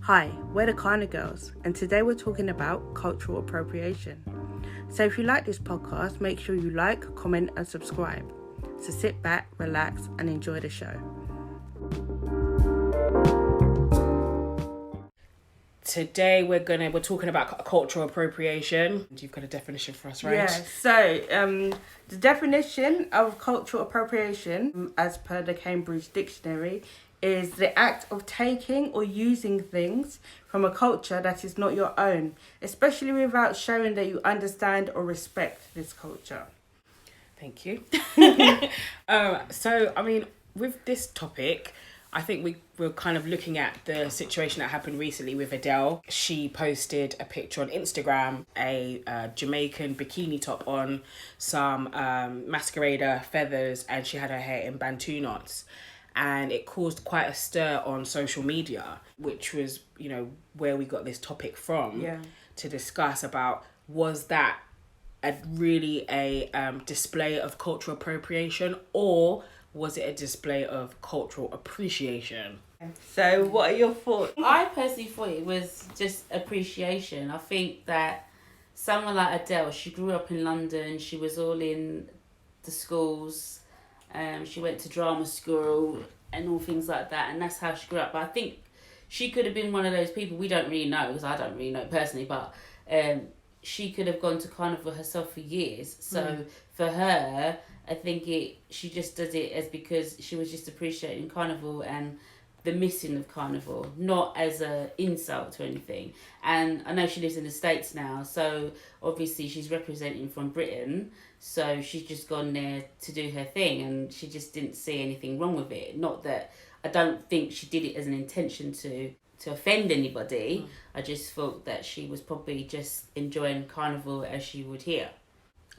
Hi, we're the CANA and today we're talking about cultural appropriation. So if you like this podcast, make sure you like, comment and subscribe. So sit back, relax and enjoy the show. Today we're talking about cultural appropriation. You've got a definition for us, right? Yeah, so the definition of cultural appropriation, as per the Cambridge Dictionary, is the act of taking or using things from a culture that is not your own, especially without showing that you understand or respect this culture. Thank you. So, I mean, with this topic, I think we're kind of looking at the situation that happened recently with Adele. She posted a picture on Instagram, a Jamaican bikini top on, some masquerader feathers, and she had her hair in Bantu knots. And it caused quite a stir on social media, which was, where we got this topic from, to discuss about, was that really a display of cultural appropriation, or was it a display of cultural appreciation? So what are your thoughts? I personally thought it was just appreciation. I think that someone like Adele, she grew up in London, she was all in the schools, she went to drama school and all things like that, and that's how she grew up. But I think she could have been one of those people, we don't really know, because I don't really know personally, but she could have gone to carnival herself for years. So for her, I think she just does it as because she was just appreciating carnival and the missing of carnival, not as a insult or anything. And I know she lives in the States now, so obviously she's representing from Britain, so she's just gone there to do her thing, and she just didn't see anything wrong with it. Not that I don't think she did it as an intention to offend anybody. I just thought that she was probably just enjoying carnival as she would here.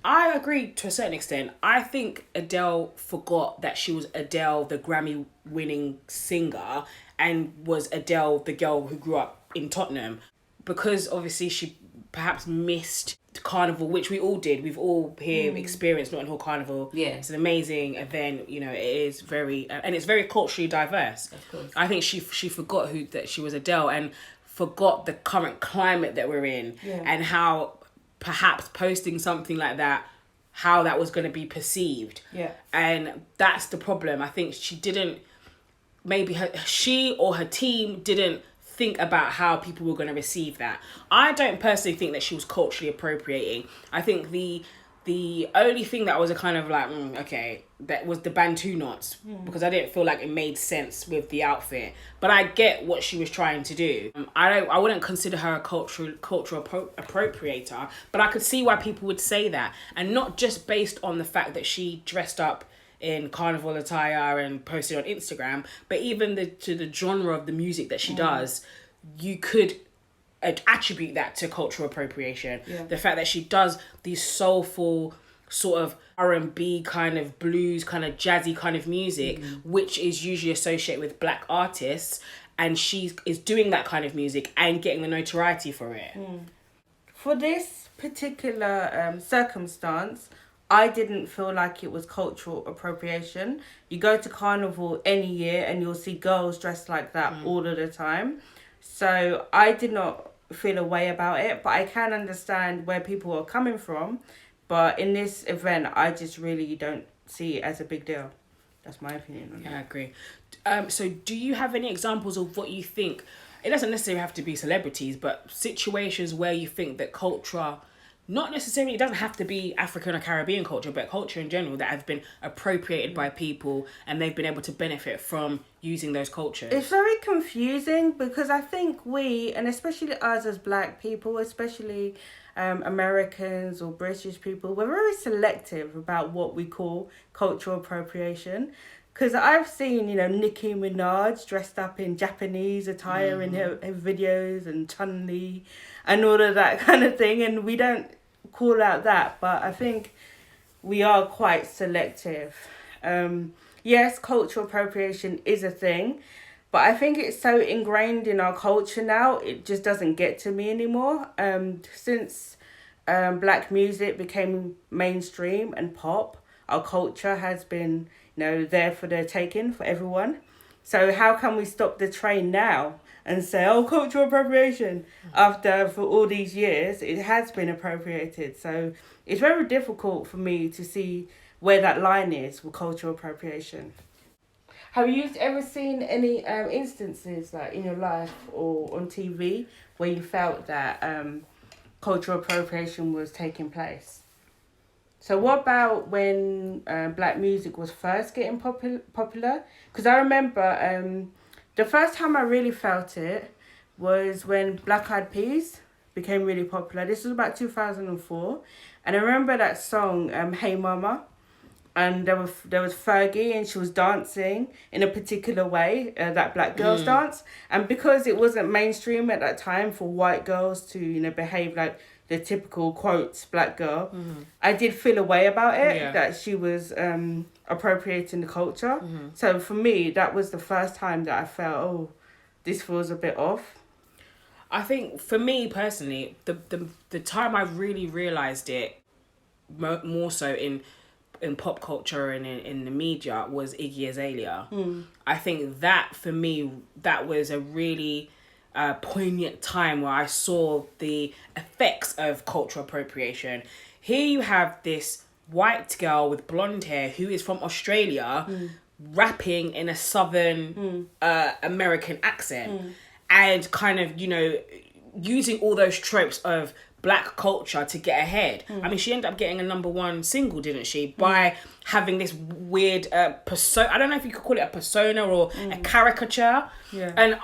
I agree to a certain extent. I think Adele forgot that she was Adele, the Grammy-winning singer, and was Adele, the girl who grew up in Tottenham. Because obviously she perhaps missed Carnival, which we all did. We've all here experienced Notting Hill Carnival. Yeah. It's an amazing event. It is very... and it's very culturally diverse. Of course. I think she forgot that she was Adele and forgot the current climate that we're in and how... perhaps posting something like that, how that was going to be perceived. Yeah. And that's the problem. I think she didn't, she or her team didn't think about how people were going to receive that. I don't personally think that she was culturally appropriating. I think the only thing that was a kind of like, okay, that was the Bantu knots, because I didn't feel like it made sense with the outfit. But I get what she was trying to do. I wouldn't consider her a cultural appropriator, but I could see why people would say that, and not just based on the fact that she dressed up in carnival attire and posted on Instagram, but even to the genre of the music that she does, you could attribute that to cultural appropriation. The fact that she does these soulful sort of R&B kind of blues kind of jazzy kind of music, which is usually associated with black artists, and she is doing that kind of music and getting the notoriety for it. For this particular circumstance, I didn't feel like it was cultural appropriation. You go to carnival any year and you'll see girls dressed like that all of the time. So I did not feel a way about it, but I can understand where people are coming from. But in this event, I just really don't see it as a big deal. That's my opinion on it. I agree. So do you have any examples of what you think, it doesn't necessarily have to be celebrities, but situations where you think that culture, not necessarily, it doesn't have to be African or Caribbean culture, but culture in general that has been appropriated by people and they've been able to benefit from using those cultures? It's very confusing because I think we, and especially us as black people, especially Americans or British people, we're very selective about what we call cultural appropriation. Because I've seen, Nicki Minaj dressed up in Japanese attire in her videos, and Chun-Li and all of that kind of thing, and we don't call out that, but I think we are quite selective. Yes, cultural appropriation is a thing, but I think it's so ingrained in our culture now, it just doesn't get to me anymore. Since black music became mainstream and pop, our culture has been, there for the taking for everyone. So how can we stop the train now? and say, oh, cultural appropriation, after for all these years it has been appropriated. So it's very difficult for me to see where that line is with cultural appropriation. Have you ever seen any instances like in your life or on TV where you felt that cultural appropriation was taking place? So what about when black music was first getting popular? Because I remember the first time I really felt it was when Black Eyed Peas became really popular. This was about 2004. And I remember that song, Hey Mama. And there was Fergie, and she was dancing in a particular way, that black girls dance. And because it wasn't mainstream at that time for white girls to, behave like the typical, quotes, black girl, I did feel a way about it, that she was appropriating the culture. So for me, that was the first time that I felt, oh, this feels a bit off. I think for me personally, the time I really realised it more so in pop culture and in the media was Iggy Azalea. I think that for me, that was a really poignant time where I saw the effects of cultural appropriation. Here you have this white girl with blonde hair who is from Australia rapping in a southern American accent and kind of, using all those tropes of black culture to get ahead. I mean, she ended up getting a #1 single, didn't she? By having this weird persona. I don't know if you could call it a persona or a caricature. Yeah. And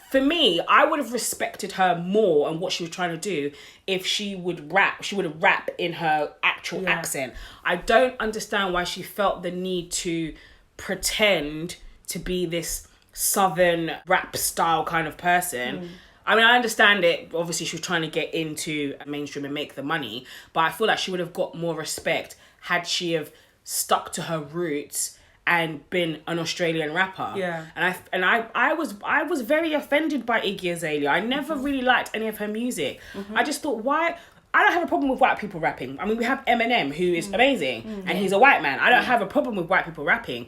for me, I would have respected her more and what she was trying to do if she would rap. She would have rap in her actual accent. I don't understand why she felt the need to pretend to be this southern rap style kind of person. I mean, I understand it. Obviously, she was trying to get into mainstream and make the money. But I feel like she would have got more respect had she have stuck to her roots and been an Australian rapper. Yeah. And I was very offended by Iggy Azalea. I never really liked any of her music. I just thought, why? I don't have a problem with white people rapping. I mean, we have Eminem, who is amazing, and he's a white man. I don't have a problem with white people rapping.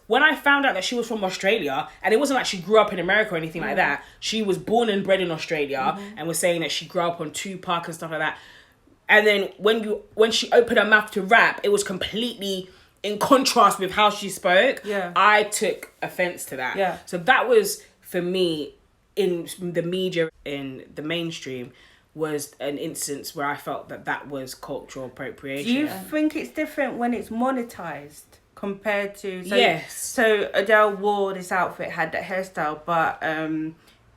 When I found out that she was from Australia, and it wasn't like she grew up in America or anything like that, she was born and bred in Australia, and was saying that she grew up on Tupac and stuff like that. And then when she opened her mouth to rap, it was completely in contrast with how she spoke. Yeah. I took offense to that. Yeah. So that was, for me, in the media, in the mainstream, was an instance where I felt that was cultural appropriation. Do you think it's different when it's monetized compared to... Yes. So Adele wore this outfit, had that hairstyle, but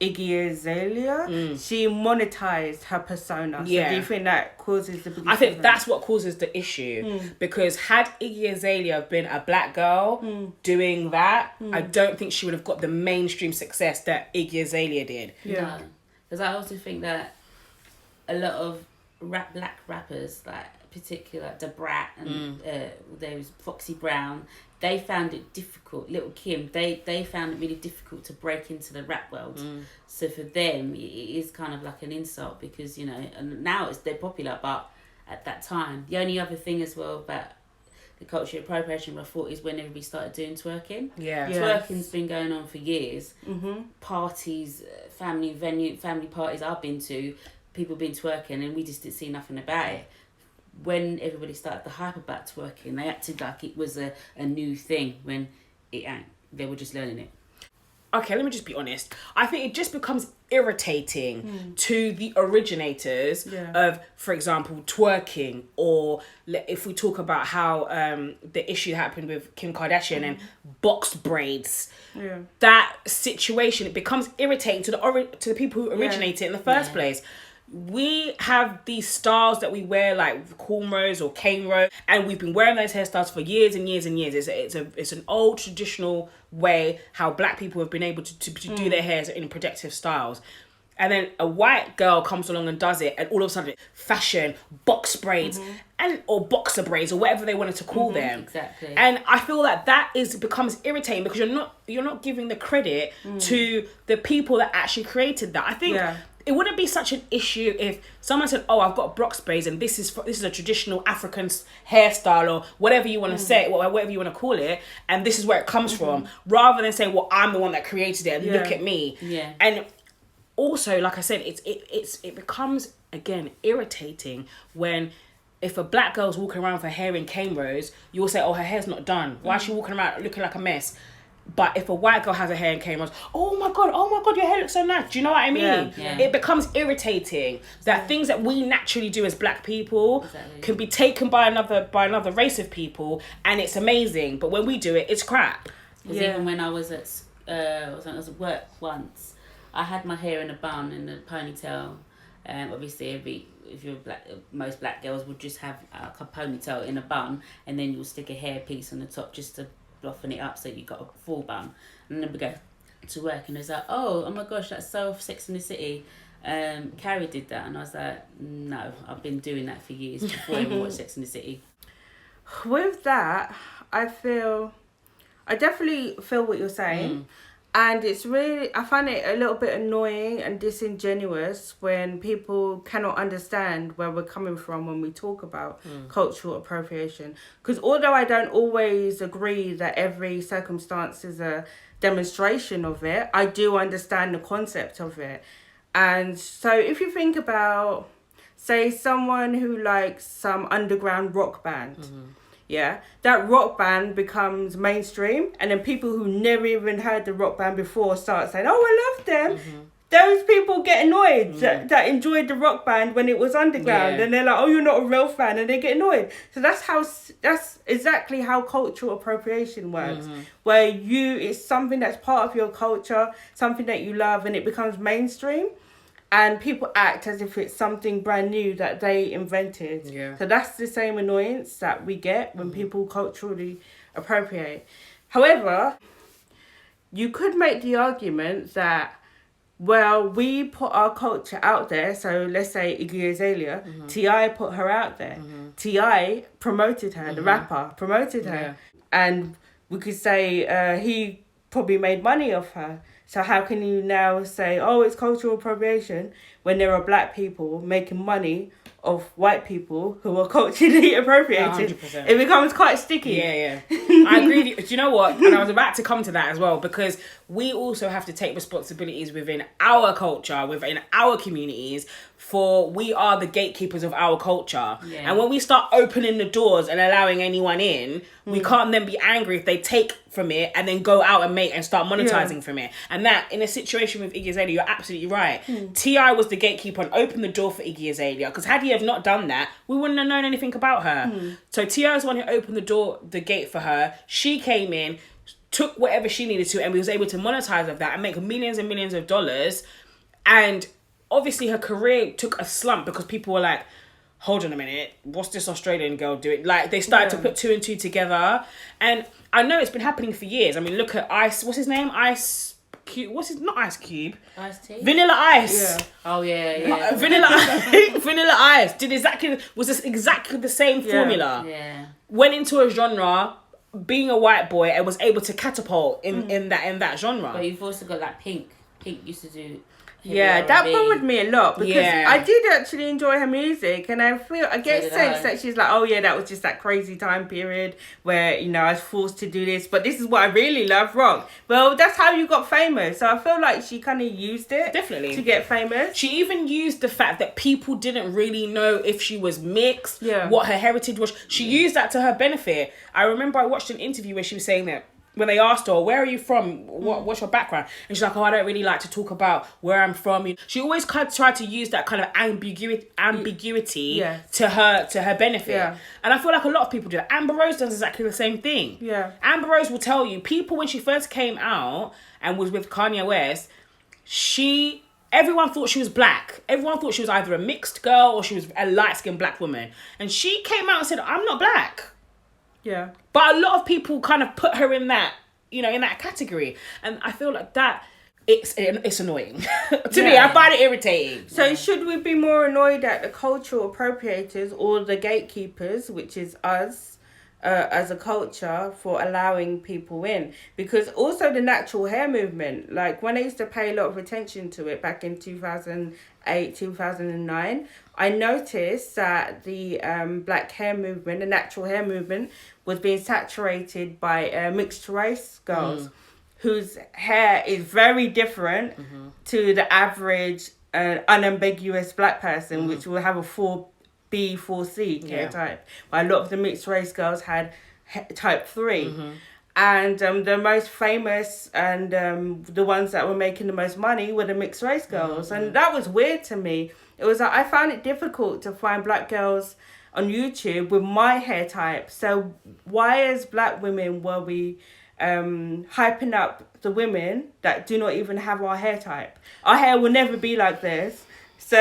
Iggy Azalea, she monetized her persona. So do you think that causes the biggest I think difference? that's what causes the issue. Because had Iggy Azalea been a black girl doing that, I don't think she would have got the mainstream success that Iggy Azalea did. Yeah. Because I also think that a lot of black rappers, like particularly like Da Brat and there was Foxy Brown, they found it difficult. Little Kim, they found it really difficult to break into the rap world. So for them, it is kind of like an insult because and now they're popular, but at that time, the only other thing as well about the cultural appropriation I thought is when everybody started doing twerking. Yeah. Twerking's been going on for years. Parties, family parties I've been to, people been twerking and we just didn't see nothing about it. When everybody started the hype about twerking, they acted like it was a new thing when it ain't. They were just learning it. Okay, let me just be honest. I think it just becomes irritating to the originators of, for example, twerking, or if we talk about how the issue happened with Kim Kardashian and boxed braids. Yeah. That situation, it becomes irritating to the people who originated it in the first place. We have these styles that we wear, like cornrows or cane row, and we've been wearing those hairstyles for years and years and years. It's an old traditional way how black people have been able to do their hairs in protective styles. And then a white girl comes along and does it, and all of a sudden, fashion, box braids, or boxer braids, or whatever they wanted to call them. Exactly. And I feel that becomes irritating because you're not giving the credit to the people that actually created that. I think it wouldn't be such an issue if someone said, "Oh, I've got Brock's braids, and this is a traditional African hairstyle, or whatever you want to say, whatever you want to call it, and this is where it comes from," rather than saying, "Well, I'm the one that created it, and look at me." Yeah. And also, like I said, it becomes again irritating when, if a black girl's walking around with her hair in cane rows, you'll say, "Oh, her hair's not done. Why is she walking around looking like a mess?" But if a white girl has her hair in cane rows, oh my god, your hair looks so nice. Do you know what I mean? Yeah. It becomes irritating that things that we naturally do as black people can be taken by another race of people, and it's amazing. But when we do it, it's crap. Because even when I was at work once, I had my hair in a bun and a ponytail. Obviously, if you're black, most black girls would just have a ponytail in a bun, and then you'll stick a hair piece on the top just to fluffing it up so you got a full bun. And then we go to work, and it's like, oh my gosh, that's so Sex in the City. Carrie did that, and I was like, no, I've been doing that for years before I even watched Sex in the City. With that, I definitely feel what you're saying. And it's really, I find it a little bit annoying and disingenuous when people cannot understand where we're coming from when we talk about cultural appropriation. Because although I don't always agree that every circumstance is a demonstration of it, I do understand the concept of it. And so if you think about, say, someone who likes some underground rock band, that rock band becomes mainstream, and then people who never even heard the rock band before start saying, "Oh, I love them." Those people get annoyed that enjoyed the rock band when it was underground, and they're like, "Oh, you're not a real fan," and they get annoyed. So that's exactly how cultural appropriation works, where it's something that's part of your culture, something that you love, and it becomes mainstream. And people act as if it's something brand new that they invented. Yeah. So that's the same annoyance that we get when people culturally appropriate. However, you could make the argument that, well, we put our culture out there. So let's say Iggy Azalea, T.I. put her out there. T.I. promoted her, the rapper promoted her. And we could say he probably made money off her. So how can you now say, oh, it's cultural appropriation when there are black people making money of white people who are culturally appropriated? 100%. It becomes quite sticky. Yeah. I agree with you. Do you know what? And I was about to come to that as well, because we also have to take responsibilities within our culture, within our communities, for we are the gatekeepers of our culture. Yeah. And when we start opening the doors and allowing anyone in, we can't then be angry if they take from it and then go out and start monetizing from it. And that, in a situation with Iggy Azalea, you're absolutely right. T.I. was the gatekeeper and opened the door for Iggy Azalea, because had he have not done that, we wouldn't have known anything about her. So T.I. was the one who opened the gate for her. She came in, took whatever she needed to, and we was able to monetize of that and make millions and millions of dollars. And obviously her career took a slump because people were like, hold on a minute, what's this Australian girl doing? Like, they started to put two and two together. And I know it's been happening for years. I mean, look at what's his name? Ice Cube. Not Ice Cube. Ice tea? Vanilla Ice. Yeah. Oh, yeah. Vanilla Ice was this exactly the same formula. Yeah. Went into a genre, being a white boy, and was able to catapult in that genre. But you've also got like Pink. Pink used to do... Yeah, that bothered me a lot, because I did actually enjoy her music, and I get sense that she's like, oh yeah, that was just that crazy time period where, I was forced to do this, but this is what I really love, rock. Well, that's how you got famous. So I feel like she kind of used it definitely to get famous. She even used the fact that people didn't really know if she was mixed, what her heritage was. She used that to her benefit. I remember I watched an interview where she was saying that when they asked her, where are you from? What's your background? And she's like, oh, I don't really like to talk about where I'm from. She always tried to use that kind of ambiguity to her benefit. Yeah. And I feel like a lot of people do that. Amber Rose does exactly the same thing. Yeah. Amber Rose will tell you, people, when she first came out and was with Kanye West, everyone thought she was black. Everyone thought she was either a mixed girl or she was a light-skinned black woman. And she came out and said, I'm not black. Yeah. But a lot of people kind of put her in that, in that category. And I feel like that, it's annoying. To me, I find it irritating. So should we be more annoyed at the cultural appropriators or the gatekeepers, which is us, as a culture for allowing people in, because also the natural hair movement, like when I used to pay a lot of attention to it back in 2008, 2009, I noticed that the black hair movement, the natural hair movement, was being saturated by mixed race girls whose hair is very different to the average unambiguous black person, which will have a 4B, 4C hair type. But a lot of the mixed race girls had type 3. And the most famous and the ones that were making the most money were the mixed race girls. And that was weird to me. It was like, I found it difficult to find black girls on YouTube with my hair type. So why as black women were we hyping up the women that do not even have our hair type? Our hair will never be like this. So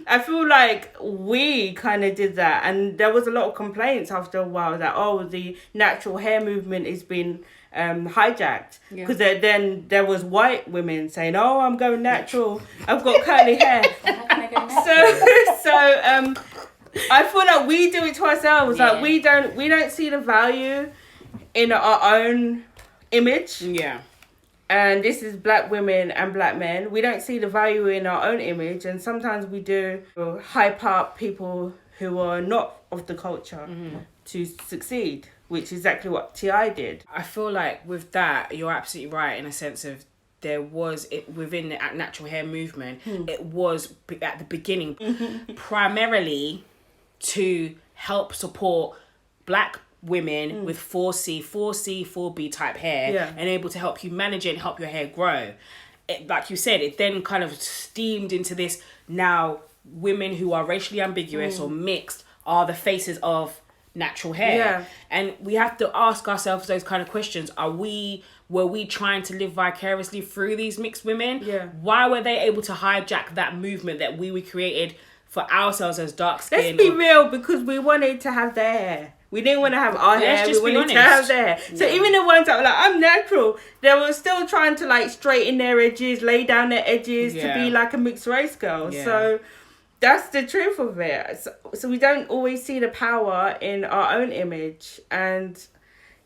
I feel like we kind of did that, and there was a lot of complaints after a while that, oh, the natural hair movement has been hijacked, because then there was white women saying, oh, I'm going natural, I've got curly hair. So I feel like we do it to ourselves. Like we don't see the value in our own image. And this is black women and black men. We don't see the value in our own image, and sometimes we do hype up people who are not of the culture to succeed, which is exactly what T.I. did. I feel like with that, you're absolutely right in a sense of there was it within the natural hair movement. It was at the beginning primarily to help support black women with 4C, 4B type hair, and able to help you manage it and help your hair grow. It, like you said, it then kind of steamed into this. Now women who are racially ambiguous or mixed are the faces of natural hair. And we have to ask ourselves those kind of questions. Were we trying to live vicariously through these mixed women? Why were they able to hijack that movement that we created for ourselves as dark skin? Let's be real, because we wanted to have their hair. We didn't want to have our hair. We wanted to have their hair. So even the ones that were like, I'm natural, they were still trying to like straighten their edges, lay down their edges to be like a mixed race girl. So that's the truth of it. So we don't always see the power in our own image. And,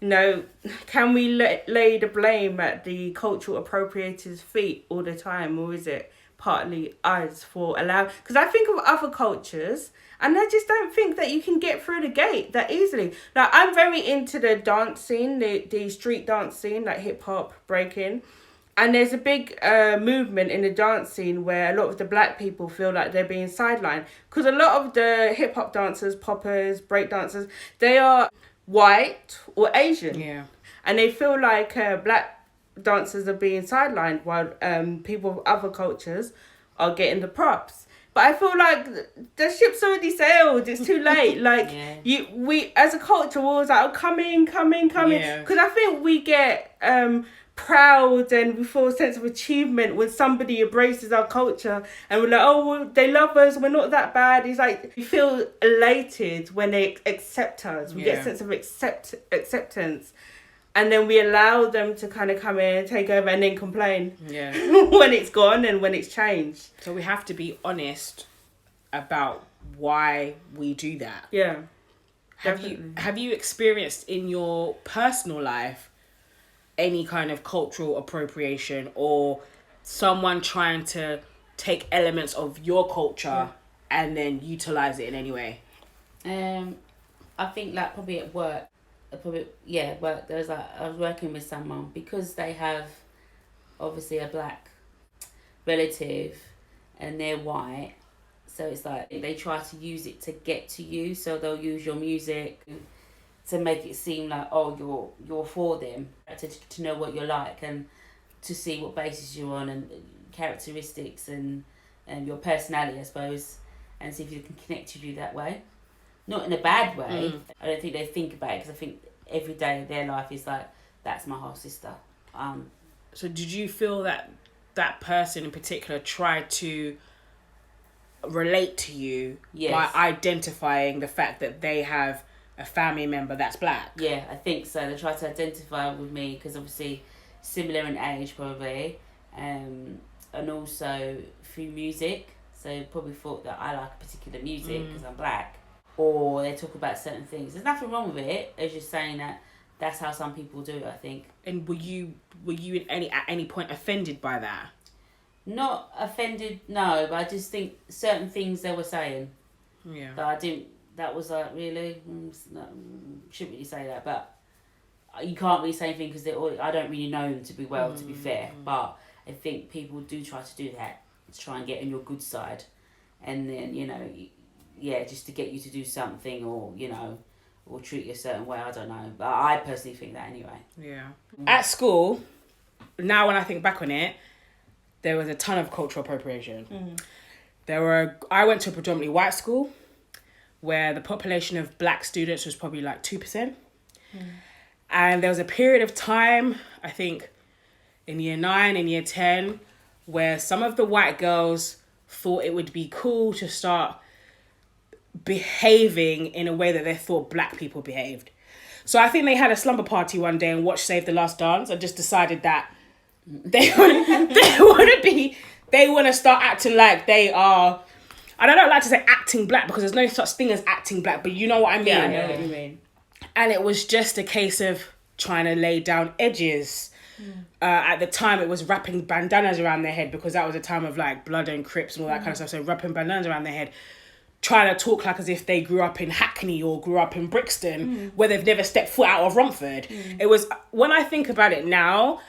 you know, can we lay the blame at the cultural appropriators' feet all the time? Or is it partly us for allowing? Because I think of other cultures, and I just don't think that you can get through the gate that easily. Like, I'm very into the dance scene, the street dance scene, like hip hop, breaking. And there's a big movement in the dance scene where a lot of the black people feel like they're being sidelined. Because a lot of the hip hop dancers, poppers, break dancers, they are white or Asian. And they feel like black dancers are being sidelined while people of other cultures are getting the props. But I feel like the ship's already sailed. It's too late. Like we as a culture, we're always like, oh, come in. Because I think we get proud and we feel a sense of achievement when somebody embraces our culture, and we're like, oh, well, they love us. We're not that bad. It's like we feel elated when they accept us. We get a sense of acceptance. And then we allow them to kind of come in, take over, and then complain when it's gone and when it's changed. So we have to be honest about why we do that. Have you experienced in your personal life any kind of cultural appropriation, or someone trying to take elements of your culture and then utilize it in any way? I think like probably at work. Work. There was like, I was working with someone, because they have obviously a black relative and they're white, so it's like they try to use it to get to you. So they'll use your music to make it seem like, oh, you're for them, to know what you're like and to see what basis you're on and characteristics and your personality, I suppose, and see if you can connect with you that way. Not in a bad way. I don't think they think about it, because I think every day of their life is like, that's my half sister. So did you feel that that person in particular tried to relate to you by identifying the fact that they have a family member that's black? Yeah, I think so. They tried to identify with me because obviously similar in age probably, and also through music. So probably thought that I like a particular music because I'm black. or they talk about certain things. There's nothing wrong with it. It's just saying that that's how some people do it, I think. And were you at any point offended by that? Not offended, no, but I just think certain things they were saying. Yeah. That I didn't. That was like, really, shouldn't really say that, but you can't really say anything because I don't really know them to be well, to be fair. But I think people do try to do that to try and get on your good side, and then just to get you to do something, or or treat you a certain way. I don't know, but I personally think that anyway. Yeah. At school, now when I think back on it, there was a ton of cultural appropriation. I went to a predominantly white school, where the population of black students was probably like 2%. And there was a period of time, I think, in year 9 and year 10, where some of the white girls thought it would be cool to start behaving in a way that they thought black people behaved. So I think they had a slumber party one day and watched Save the Last Dance and just decided that they want to start acting like they are. And I don't like to say acting black because there's no such thing as acting black, but you know what I mean. Yeah, I know what you mean. And it was just a case of trying to lay down edges. At the time, it was wrapping bandanas around their head because that was a time of like blood and Crips and all that kind of stuff. So wrapping bandanas around their head, trying to talk like as if they grew up in Hackney or grew up in Brixton, where they've never stepped foot out of Romford. It was, when I think about it now,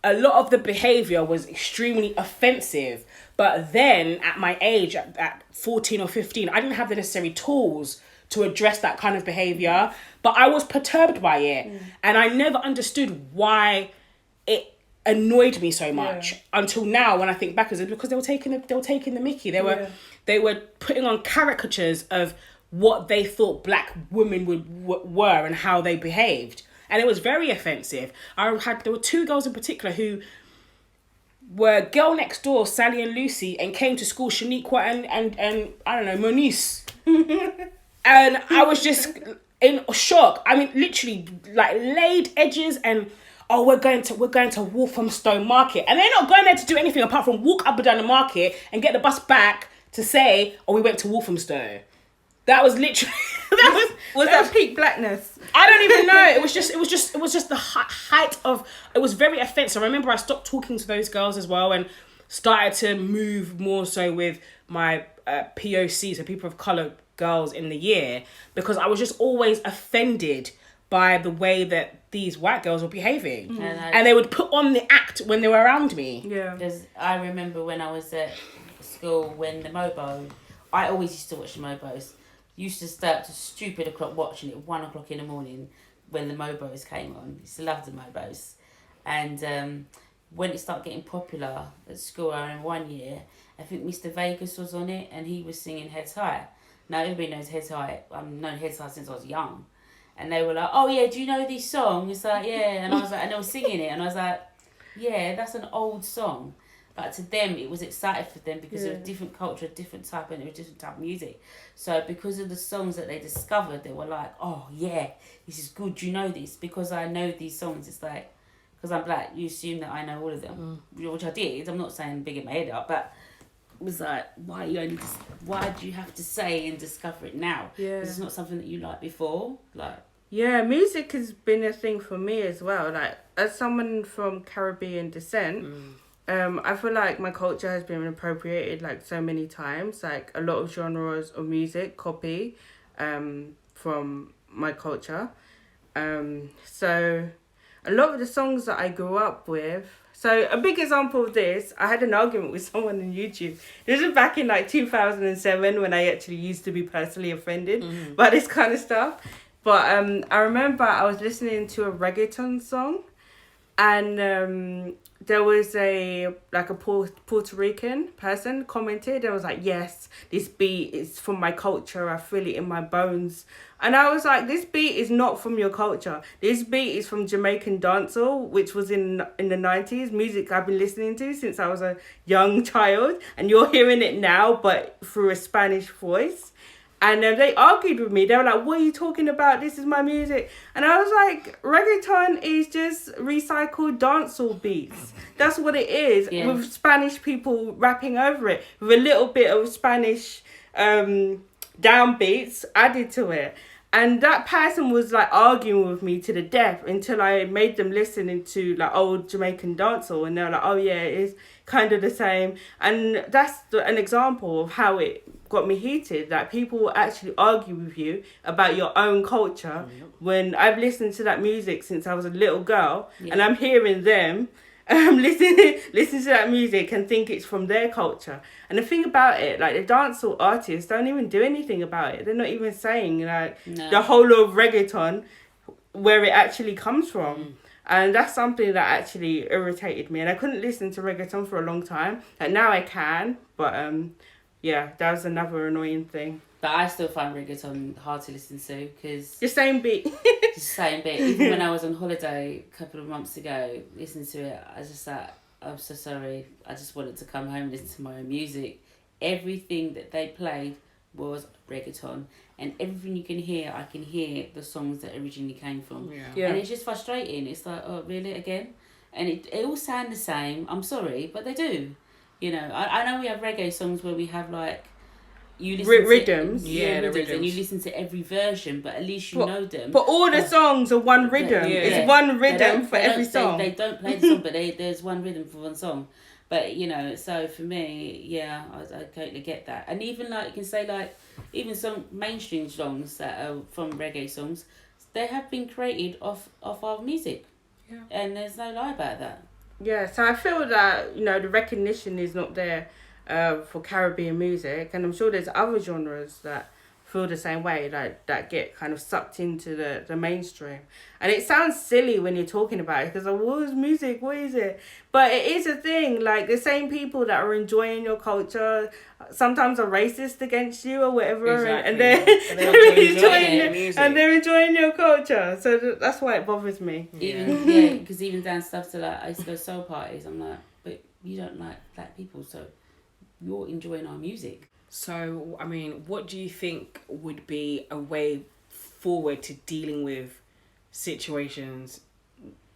a lot of the behaviour was extremely offensive. But then at my age, at 14 or 15, I didn't have the necessary tools to address that kind of behaviour. But I was perturbed by it. And I never understood why it annoyed me so much until now when I think back, is because they were taking the mickey. They were putting on caricatures of what they thought black women were and how they behaved. And it was very offensive. There were 2 girls in particular who were girl next door, Sally and Lucy, and came to school, Shaniqua and I don't know, Moniece. And I was just in shock. I mean, literally, like, laid edges and, oh, we're going to Walthamstow Market. And they're not going there to do anything apart from walk up and down the market and get the bus back to say, oh, we went to Walthamstow. That was literally... Was that peak blackness? I don't even know. It was just the height of... It was very offensive. I remember I stopped talking to those girls as well and started to move more so with my POC, so people of colour girls in the year, because I was just always offended by the way that these white girls were behaving. And they would put on the act when they were around me. Yeah. Because I remember when I was at school, when the Mobo... I always used to watch the Mobos. Used to start to stupid o'clock watching it, 1 o'clock in the morning when the Mobos came on. Used to love the Mobos. And when it started getting popular at school, I remember one year, I think Mr. Vegas was on it and he was singing Heads High. Now everybody knows Heads High. I've known Heads High since I was young. And they were like, oh yeah, do you know this song? It's like, yeah. And I was like, and they were singing it and I was like, yeah, that's an old song. But to them, it was exciting for them because it was different culture, different type, and it was different type of music. So because of the songs that they discovered, they were like, oh yeah, this is good. Do you know this? Because I know these songs. It's like, because I'm black, you assume that I know all of them, which I did. I'm not saying bigging my head up, but it was like, why do you have to say and discover it now? Yeah. Because it's not something that you liked before. Like, yeah, music has been a thing for me as well. Like, as someone from Caribbean descent, I feel like my culture has been appropriated like so many times. Like a lot of genres of music copy from my culture. So a lot of the songs that I grew up with. So a big example of this, I had an argument with someone on YouTube. This was back in like 2007 when I actually used to be personally offended by this kind of stuff. But I remember I was listening to a reggaeton song and there was a Puerto Rican person commented and was like, yes, this beat is from my culture. I feel it in my bones. And I was like, this beat is not from your culture. This beat is from Jamaican dancehall, which was in the 90s, music I've been listening to since I was a young child. And you're hearing it now, but through a Spanish voice. And they argued with me. They were like, what are you talking about? This is my music. And I was like, reggaeton is just recycled dancehall beats. That's what it is, with Spanish people rapping over it, with a little bit of Spanish downbeats added to it. And that person was like arguing with me to the death until I made them listen into like old Jamaican dancehall, and they're like, oh yeah, it is kind of the same. And that's an example of how it got me heated, that people will actually argue with you about your own culture when I've listened to that music since I was a little girl, and I'm hearing them listen to that music and think it's from their culture. And the thing about it, like, the dancehall artists don't even do anything about it. They're not even saying like the whole of reggaeton where it actually comes from. And that's something that actually irritated me, and I couldn't listen to reggaeton for a long time. Like, now I can, but yeah, that was another annoying thing. But I still find reggaeton hard to listen to because The same beat. it's the same bit. Even when I was on holiday a couple of months ago, listening to it, I was just like, I'm so sorry. I just wanted to come home and listen to my own music. Everything that they played was reggaeton. And everything you can hear, I can hear the songs that originally came from. Yeah. And it's just frustrating. It's like, oh, really, again? And it all sound the same. I'm sorry, but they do. You know, I know we have reggae songs where we have like, you listen rhythms. to, Yeah, the rhythms, rhythms. and you listen to every version, but at least you know them. But all the songs are one rhythm. It's one rhythm for every song. They don't play the song, but there's one rhythm for one song. But, you know, so for me, yeah, I totally get that. And even like, you can say like, even some mainstream songs that are from reggae songs, they have been created off our music. Yeah. And there's no lie about that. Yeah, so I feel that, you know, the recognition is not there for Caribbean music, and I'm sure there's other genres that feel the same way, like that get kind of sucked into the mainstream. And it sounds silly when you're talking about it, because like, what is music, what is it? But it is a thing. Like, the same people that are enjoying your culture sometimes are racist against you or whatever. Exactly. And they're, they're enjoying your culture. So that's why it bothers me. Because even down stuff to like, I used to go to soul parties, I'm like, but you don't like black people, so you're enjoying our music. So, I mean, what do you think would be a way forward to dealing with situations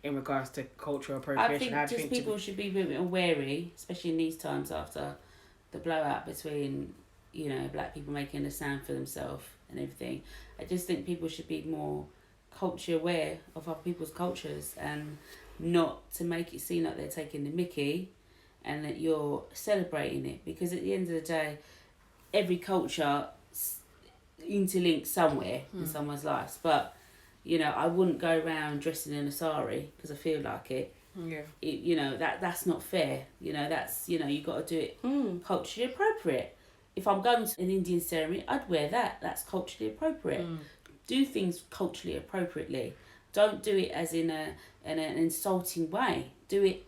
in regards to cultural appropriation? I think people should be a bit more wary, especially in these times after the blowout between, you know, black people making a sound for themselves and everything. I just think people should be more culture aware of other people's cultures and not to make it seem like they're taking the mickey and that you're celebrating it. Because at the end of the day, every culture interlinks somewhere in someone's lives. But, you know, I wouldn't go around dressing in a sari because I feel like it. Yeah. You know, that's not fair. You know, that's, you know, you got to do it culturally appropriate. If I'm going to an Indian ceremony, I'd wear that. That's culturally appropriate. Do things culturally appropriately. Don't do it as in an insulting way. Do it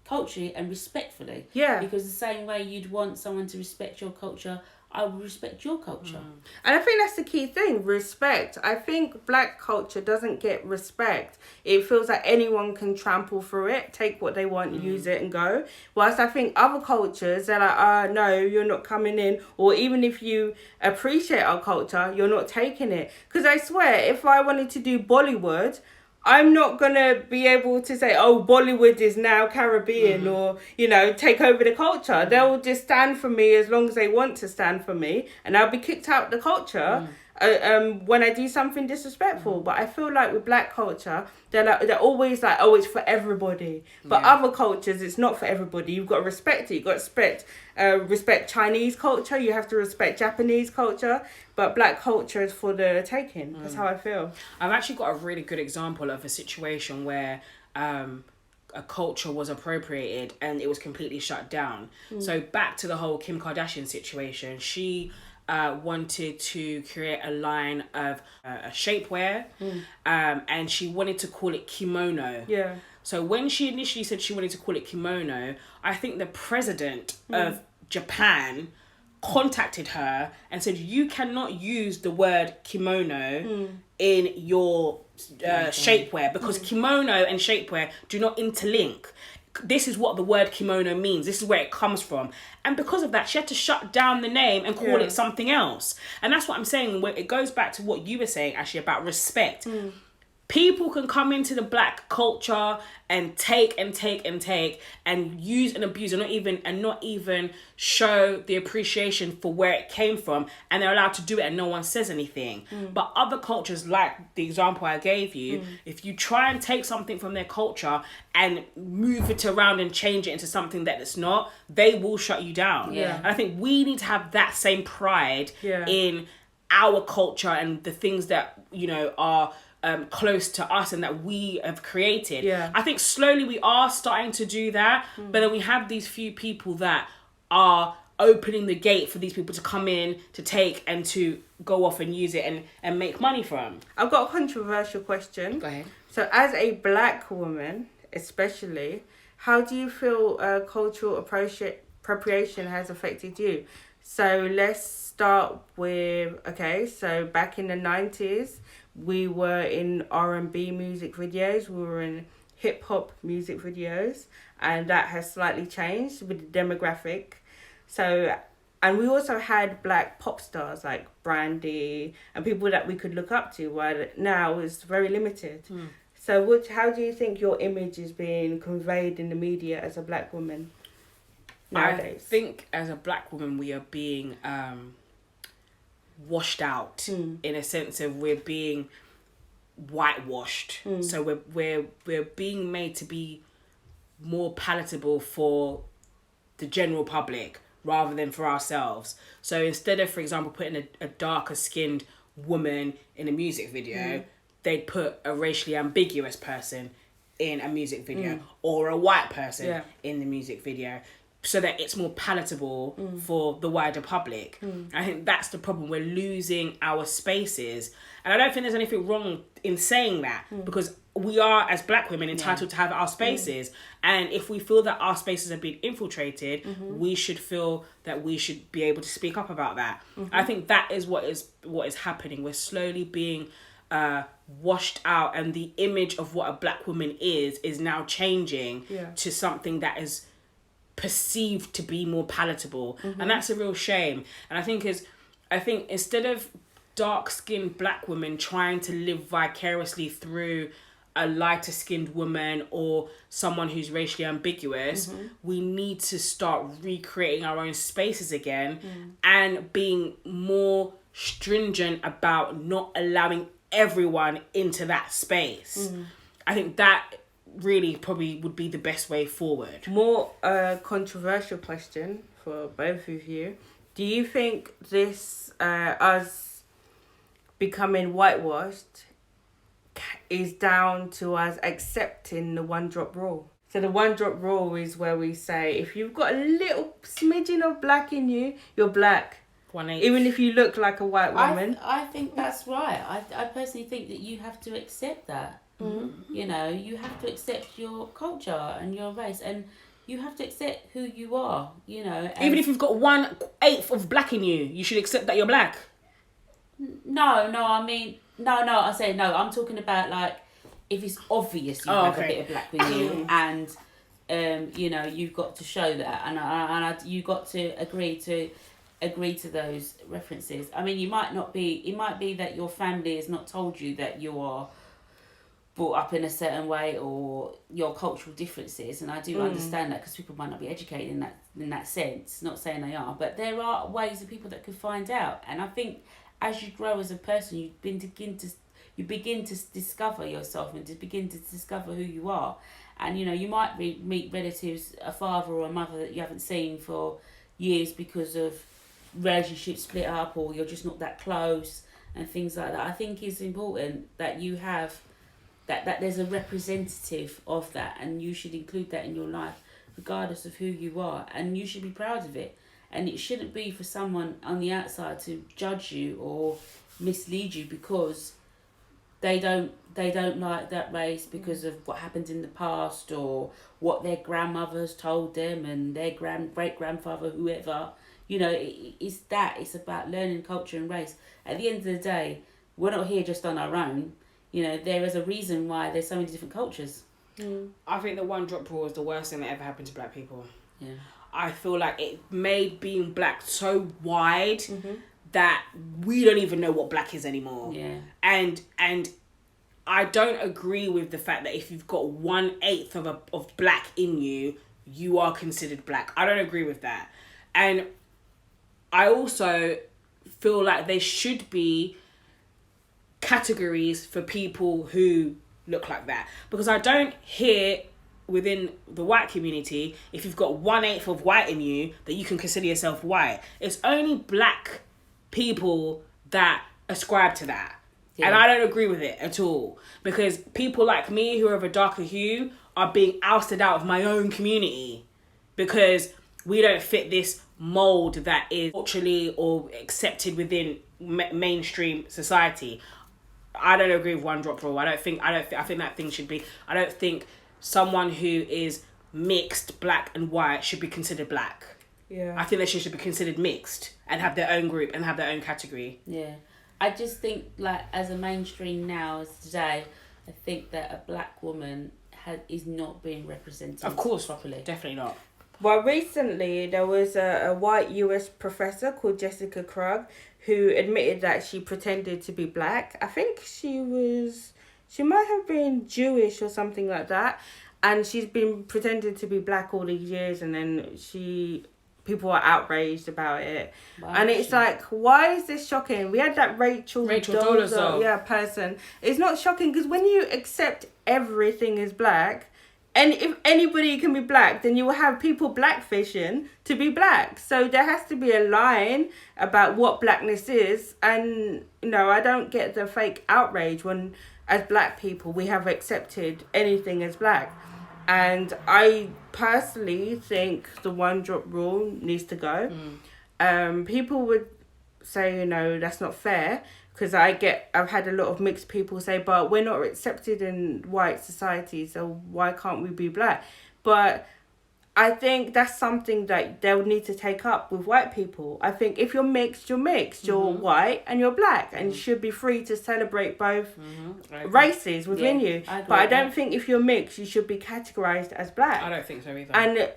culturally and respectfully. Yeah. Because the same way you'd want someone to respect your culture, I will respect your culture. And I think that's the key thing, respect. I think black culture doesn't get respect. It feels like anyone can trample through it, take what they want, use it and go. Whilst I think other cultures, they're like, no, you're not coming in. Or even if you appreciate our culture, you're not taking it. Because I swear, if I wanted to do Bollywood, I'm not going to be able to say, oh, Bollywood is now Caribbean or, you know, take over the culture. They'll just stand for me as long as they want to stand for me, and I'll be kicked out the culture when I do something disrespectful. But I feel like with black culture, they're always like, oh, it's for everybody. But other cultures, it's not for everybody. You've got to respect it. You've got to respect Chinese culture. You have to respect Japanese culture. But black culture is for the taking. That's how I feel. I've actually got a really good example of a situation where a culture was appropriated and it was completely shut down. So back to the whole Kim Kardashian situation. She wanted to create a line of a shapewear and she wanted to call it kimono. Yeah. So when she initially said she wanted to call it kimono, I think the president of Japan contacted her and said, you cannot use the word kimono in your shapewear because kimono and shapewear do not interlink. This is what the word kimono means. This is where it comes from. And because of that, she had to shut down the name and call it something else. And that's what I'm saying. It goes back to what you were saying, actually, about respect. People can come into the black culture and take and use and abuse and not even show the appreciation for where it came from, and they're allowed to do it and no one says anything. But other cultures, like the example I gave you, if you try and take something from their culture and move it around and change it into something that it's not, they will shut you down. Yeah. And I think we need to have that same pride in our culture and the things that, you know, are close to us and that we have created. Yeah. I think slowly we are starting to do that, but then we have these few people that are opening the gate for these people to come in, to take and to go off and use it and make money from. I've got a controversial question. Go ahead. So as a black woman, especially, how do you feel cultural appropriation has affected you? So let's start with, okay, so back in the 90s, we were in R&B music videos, we were in hip hop music videos, and that has slightly changed with the demographic. So, and we also had black pop stars like Brandy and people that we could look up to, while now it's very limited. So how do you think your image is being conveyed in the media as a black woman nowadays? I think as a black woman we are being washed out in a sense of we're being whitewashed. So we're being made to be more palatable for the general public rather than for ourselves. So instead of, for example, putting a darker skinned woman in a music video, they'd put a racially ambiguous person in a music video or a white person in the music video, so that it's more palatable for the wider public. I think that's the problem. We're losing our spaces. And I don't think there's anything wrong in saying that, because we are, as black women, entitled to have our spaces. And if we feel that our spaces have been infiltrated, we should feel that we should be able to speak up about that. I think that is what is happening. We're slowly being washed out, and the image of what a black woman is now changing to something that is perceived to be more palatable, and that's a real shame. And I think instead of dark-skinned black women trying to live vicariously through a lighter skinned woman or someone who's racially ambiguous, we need to start recreating our own spaces again and being more stringent about not allowing everyone into that space. I think that really probably would be the best way forward. More controversial question for both of you. Do you think this us becoming whitewashed is down to us accepting the one drop rule? So the one drop rule is where we say if you've got a little smidgen of black in you, you're black. 1/8. Even if you look like a white woman. I think that's right. I personally think that you have to accept that. You know, you have to accept your culture and your race, and you have to accept who you are, you know. Even if you've got 1/8 of black in you, you should accept that you're black. I say no, I'm talking about like if it's obvious you have a bit of black in you, and you know, you've got to show that, and you got to agree to those references. I mean, it might be that your family has not told you that you are brought up in a certain way, or your cultural differences, and I do understand that, because people might not be educated in that sense. Not saying they are, but there are ways of people that could find out. And I think as you grow as a person, you begin to discover yourself and to begin to discover who you are. And you know, you might meet relatives, a father or a mother that you haven't seen for years because of relationships split up, or you're just not that close, and things like that. I think it's important that you have that there's a representative of that, and you should include that in your life regardless of who you are, and you should be proud of it. And it shouldn't be for someone on the outside to judge you or mislead you because they don't like that race because of what happened in the past, or what their grandmothers told them and their great grandfather, whoever. You know, it's about learning culture and race. At the end of the day, we're not here just on our own. You know, there is a reason why there's so many different cultures. I think the one drop rule is the worst thing that ever happened to black people. Yeah. I feel like it made being black so wide that we don't even know what black is anymore. Yeah. And I don't agree with the fact that if you've got 1/8 of black in you, you are considered black. I don't agree with that. And I also feel like there should be categories for people who look like that. Because I don't hear within the white community, if you've got 1/8 of white in you, that you can consider yourself white. It's only black people that ascribe to that. Yeah. And I don't agree with it at all. Because people like me who are of a darker hue are being ousted out of my own community. Because we don't fit this mold that is culturally or accepted within mainstream society. I don't agree with one drop rule. I think that thing should be, I don't think someone who is mixed black and white should be considered black. Yeah. I think they should be considered mixed and have their own group and have their own category. Yeah. I just think, like, as a mainstream now as today, I think that a black woman is not being represented, of course, properly. Definitely not. Well, recently there was a white US professor called Jessica Krug who admitted that she pretended to be black. I think she might have been Jewish or something like that. And she's been pretending to be black all these years, and then people are outraged about it. Wow. And it's like, why is this shocking? We had that Rachel Dolezal person. It's not shocking because when you accept everything as black, and if anybody can be black, then you will have people blackfishing to be black. So there has to be a line about what blackness is. And, I don't get the fake outrage when, as black people, we have accepted anything as black. And I personally think the one drop rule needs to go. People would say, that's not fair. Because I've had a lot of mixed people say, but we're not accepted in white society, so why can't we be black? But I think that's something that they'll need to take up with white people. I think if you're mixed, you're mixed. You're white and you're black, and you should be free to celebrate both races within you. But I don't think if you're mixed, you should be categorized as black. I don't think so either. And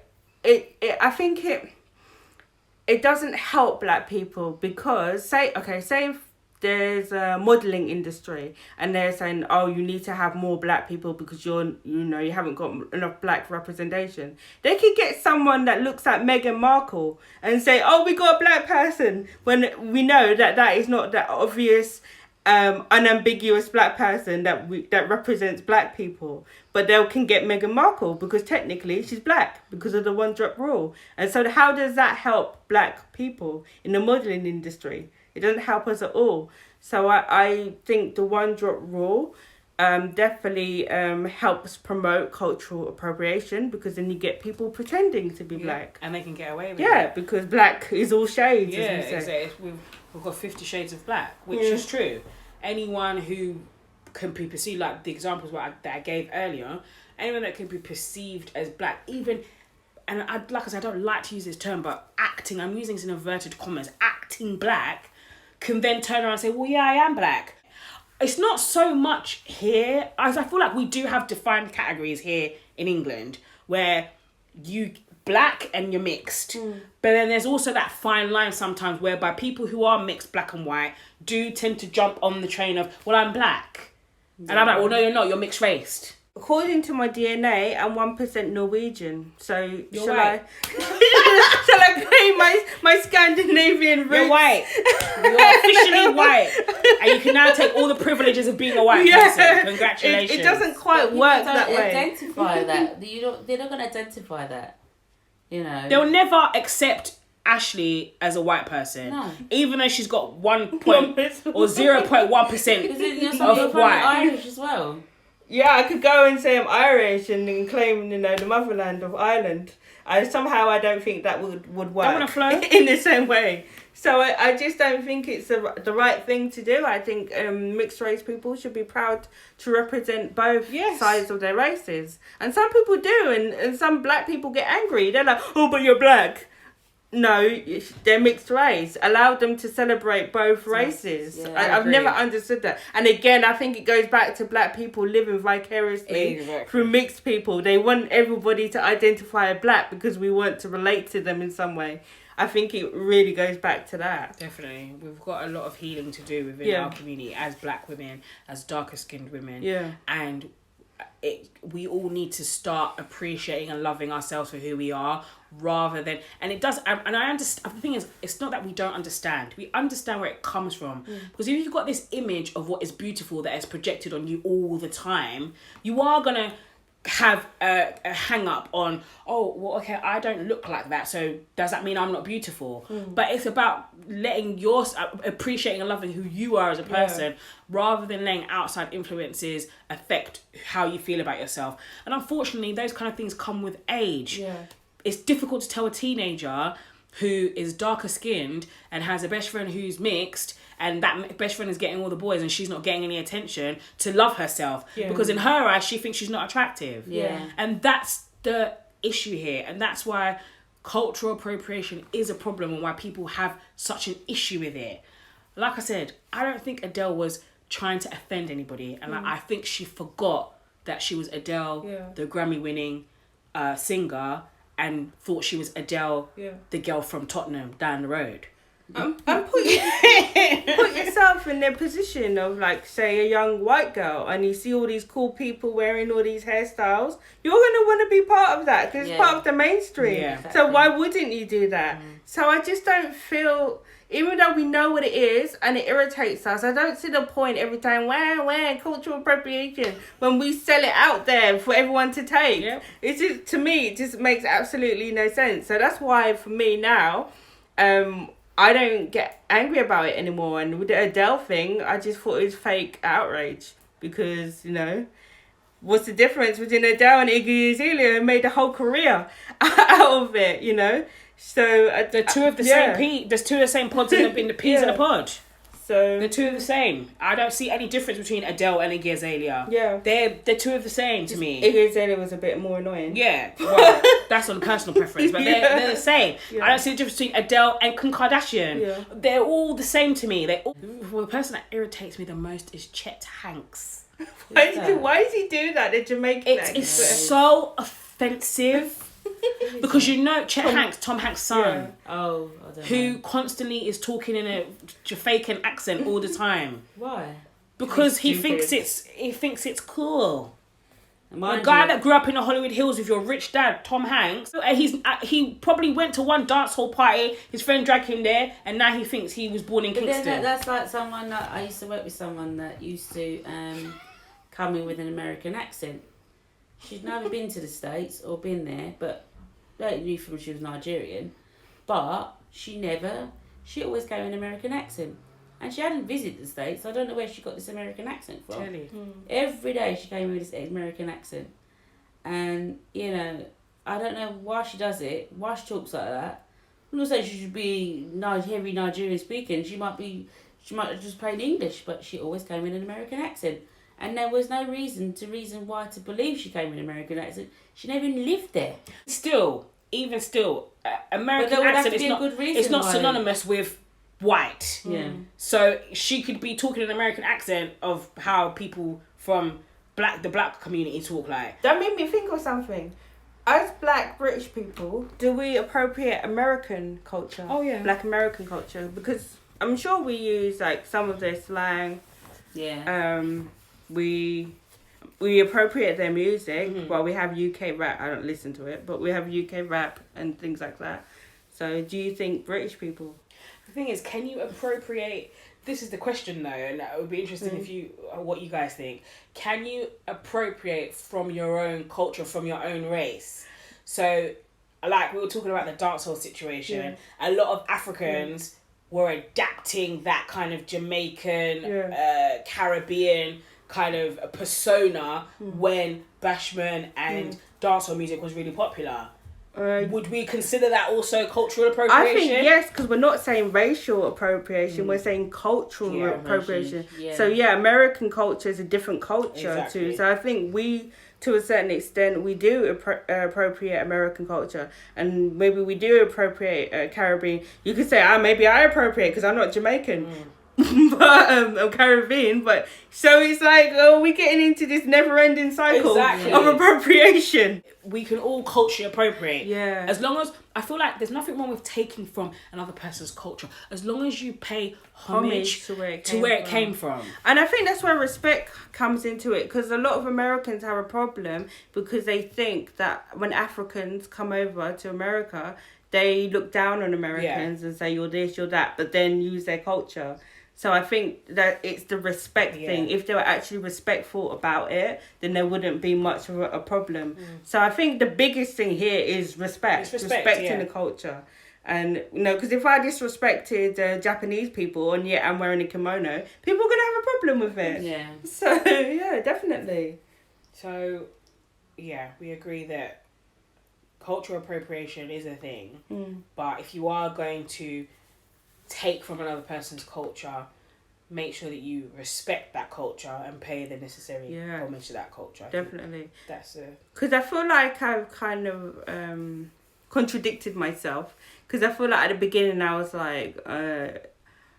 I think it doesn't help black people because say if there's a modelling industry and they're saying, oh, you need to have more black people because you haven't got enough black representation. They could get someone that looks like Meghan Markle and say, oh, we got a black person, when we know that is not the obvious unambiguous black person that represents black people. But they can get Meghan Markle because technically she's black because of the one drop rule. And so how does that help black people in the modelling industry? It doesn't help us at all. So I think the one drop rule definitely helps promote cultural appropriation, because then you get people pretending to be black. And they can get away with it. Yeah, because black is all shades, as we say. Exactly. We've got 50 shades of black, which is true. Anyone who can be perceived, like the examples that I gave earlier, anyone that can be perceived as black, even... And I don't like to use this term, but acting, I'm using this in inverted commas, acting black, can then turn around and say, well, yeah, I am black. It's not so much here. I feel like we do have defined categories here in England where you black and you're mixed. But then there's also that fine line sometimes whereby people who are mixed black and white do tend to jump on the train of, well, I'm black. Yeah. And I'm like, well, no, you're not. You're mixed raced. According to my DNA, I'm 1% Norwegian. So shall I claim my Scandinavian roots? You're white. You're officially white. And you can now take all the privileges of being a white person. Congratulations. It doesn't quite work that way. Identify that. They're not going to identify that. They'll never accept Ashley as a white person. No. Even though she's got 1 or 0.1% of white. Irish as well. Yeah, I could go and say I'm Irish and then claim, the motherland of Ireland. I don't think that would work in the same way. So I just don't think it's the right thing to do. I think mixed race people should be proud to represent both sides of their races. And some people do, and some black people get angry. They're like, oh, but you're black. No, they're mixed race. Allow them to celebrate both races. Yeah, I've never understood that. And again, I think it goes back to black people living vicariously through mixed people. They want everybody to identify as black because we want to relate to them in some way. I think it really goes back to that. Definitely. We've got a lot of healing to do within our community as black women, as darker skinned women. Yeah. And we all need to start appreciating and loving ourselves for who we are, rather than, and it does, and I understand. The thing is, it's not that we don't understand. We understand where it comes from, because if you've got this image of what is beautiful that is projected on you all the time, you are gonna have a hang up on, oh well, okay, I don't look like that, so does that mean I'm not beautiful? But it's about letting appreciating and loving who you are as a person, rather than letting outside influences affect how you feel about yourself. And unfortunately, those kind of things come with age. It's difficult to tell a teenager who is darker skinned and has a best friend who's mixed, and that best friend is getting all the boys and she's not getting any attention, to love herself, because in her eyes she thinks she's not attractive. And that's the issue here, and that's why cultural appropriation is a problem, and why people have such an issue with it. Like I said, I don't think Adele was trying to offend anybody, and I think she forgot that she was Adele, the Grammy winning singer, and thought she was Adele, the girl from Tottenham down the road. And put yourself in their position of, like, say, a young white girl, and you see all these cool people wearing all these hairstyles. You're going to want to be part of that, because it's part of the mainstream. So why wouldn't you do that? So I just don't feel, even though we know what it is and it irritates us, I don't see the point every time, where cultural appropriation, when we sell it out there for everyone to take. It's just, to me, it just makes absolutely no sense. So that's why, for me now, I don't get angry about it anymore. And with the Adele thing, I just thought it was fake outrage, because, you know, what's the difference between Adele and Iggy Azalea, who made a whole career out of it, you know? So the two of the same there's two of the same pods in the peas in a pod. So the two are the same. I don't see any difference between Adele and Iggy Azalea. They're two of the same to me. Iggy Azalea was a bit more annoying. Well, that's on personal preference, but they're the same. I don't see the difference between Adele and Kim Kardashian. They're all the same to me. The person that irritates me the most is Chet Hanks. Why does he do that? The Jamaican It's so offensive. Because you know Tom Hanks' son, who constantly is talking in a Jamaican accent all the time. Why? Because he thinks it's cool. A guy that grew up in the Hollywood Hills with your rich dad, Tom Hanks, he probably went to one dance hall party, his friend dragged him there, and now he thinks he was born in Kingston. Then that's like someone that I used to work with, someone that used to come in with an American accent. She'd never been to the States or been there, but I knew from she was Nigerian. But she always came with an American accent. And she hadn't visited the States, so I don't know where she got this American accent from. Every day she came with this American accent. And, you know, I don't know why she does it, why she talks like that. I'm not saying she should be heavy Nigerian speaking. She might have just plain English, but she always came with an American accent. And there was no reason why to believe she came with an American accent. She never even lived there. Even still, American accent is not synonymous with white. So she could be talking an American accent of how people from the black community talk like. That made me think of something. As black British people, do we appropriate American culture? Oh yeah. Black American culture? Because I'm sure we use, like, some of their slang. We appropriate their music. Well, we have UK rap. I don't listen to it, but we have UK rap and things like that. So do you think British people... The thing is, can you appropriate... This is the question, though, and it would be interesting what you guys think. Can you appropriate from your own culture, from your own race? So, like, we were talking about the dancehall situation. A lot of Africans were adapting that kind of Jamaican, Caribbean kind of persona when bashment and dancehall music was really popular. Would we consider that also cultural appropriation? I think yes, because we're not saying racial appropriation, we're saying cultural appropriation. So American culture is a different culture too. So I think we, to a certain extent, we do appropriate American culture, and maybe we do appropriate Caribbean. You could say, maybe I appropriate because I'm not Jamaican. but Caribbean. But so it's like, oh, we're getting into this never-ending cycle of appropriation. We can all culturally appropriate. Yeah. As long as, I feel like there's nothing wrong with taking from another person's culture, as long as you pay homage to where it came from. And I think that's where respect comes into it, because a lot of Americans have a problem because they think that when Africans come over to America, they look down on Americans and say, you're this, you're that, but then use their culture. So I think that it's the respect thing. If they were actually respectful about it, then there wouldn't be much of a problem. So I think the biggest thing here is respecting the culture. And, because if I disrespected Japanese people and yet I'm wearing a kimono, people are going to have a problem with it. Yeah. So, yeah, definitely. So, yeah, we agree that cultural appropriation is a thing. But if you are going to take from another person's culture, make sure that you respect that culture and pay the necessary homage to that culture. Definitely. That's it. Because I feel like I've kind of contradicted myself. Because I feel like at the beginning I was like,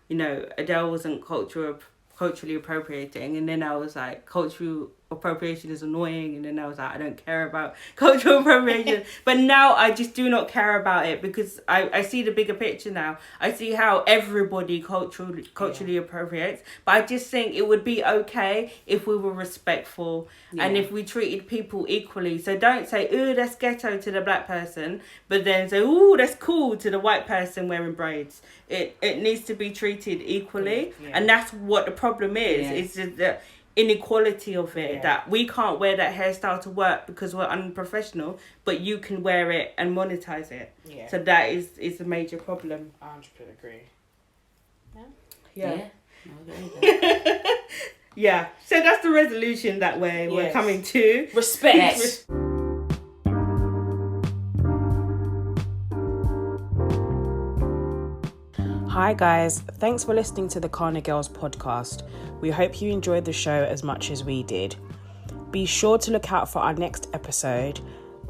Adele wasn't culturally appropriating, and then I was like, cultural appropriation is annoying, and then I was like, I don't care about cultural appropriation. But now I just do not care about it, because I see the bigger picture now. I see how everybody culturally appropriates, but I just think it would be okay if we were respectful and if we treated people equally. So don't say, ooh, that's ghetto to the black person, but then say, ooh, that's cool to the white person wearing braids. It needs to be treated equally, and that's what the problem is. It's just the inequality of it, that we can't wear that hairstyle to work because we're unprofessional, but you can wear it and monetize it. So that is a major problem. 100% agree. Yeah. Yeah. So that's the resolution that we're coming to. Respect. Hi guys, thanks for listening to the CANA Girls podcast. We hope you enjoyed the show as much as we did. Be sure to look out for our next episode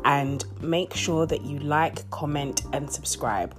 and make sure that you like, comment and subscribe.